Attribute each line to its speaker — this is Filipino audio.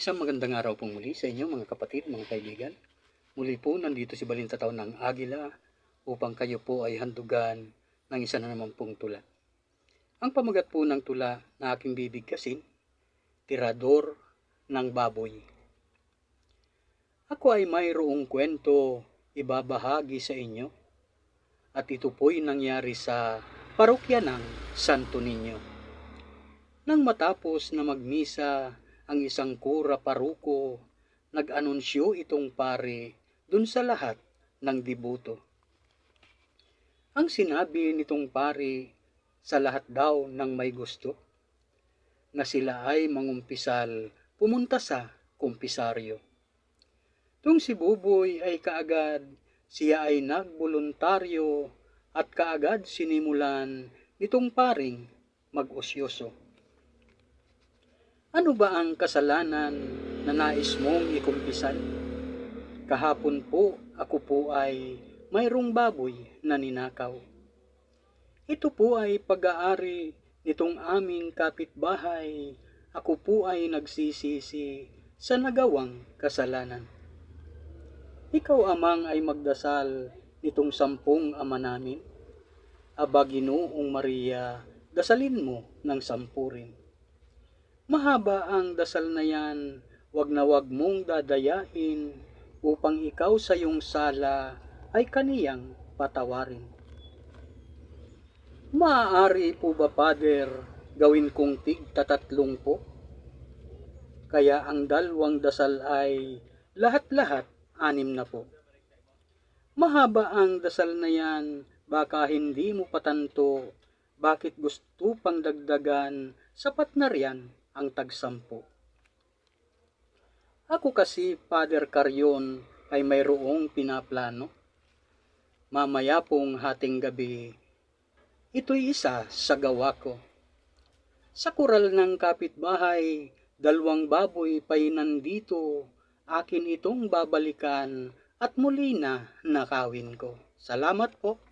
Speaker 1: Isang magandang araw pong muli sa inyo mga kapatid, mga kaibigan. Muli po nandito si Balintataw ng Agila upang kayo po ay handugan ng isa na naman pong tula. Ang pamagat po ng tula na aking bibigkasin, Tirador ng Baboy. Ako ay mayroong kwento ibabahagi sa inyo at ito po'y nangyari sa parokya ng Santo Niño. Nang matapos na magmisa ang isang kura paruko, nag-anunsyo itong pare dun sa lahat ng dibuto. Ang sinabi nitong pare sa lahat daw ng may gusto, na sila ay mangumpisal pumunta sa kumpisaryo. Tung si Buboy ay kaagad, siya ay nagboluntaryo at kaagad sinimulan nitong paring mag-osyoso. Ano ba ang kasalanan na nais mong ikumpisal? Kahapon po ako po ay mayroong baboy na ninakaw. Ito po ay pag-aari nitong aming kapitbahay. Ako po ay nagsisisi sa nagawang kasalanan. Ikaw amang ay magdasal nitong 10 ama namin. Aba Ginoong Maria, dasalin mo ng 10 rin. Mahaba ang dasal na yan, wag na wag mong dadayain, upang ikaw sa iyong sala ay kaniyang patawarin. Maaari po ba, Pader, gawin kong tig-3 po? Kaya ang 2 dasal ay lahat-lahat 6 na po. Mahaba ang dasal na yan, baka hindi mo patanto, bakit gusto pang dagdagan, sapat na riyan ang 10. Ako kasi, Father Carrion, ay mayroong pinaplano. Mamaya pong hating gabi, ito'y isa sa gawa ko. Sa kural ng kapitbahay, 2 baboy pa'y nandito, akin itong babalikan at muli na nakawin ko. Salamat po.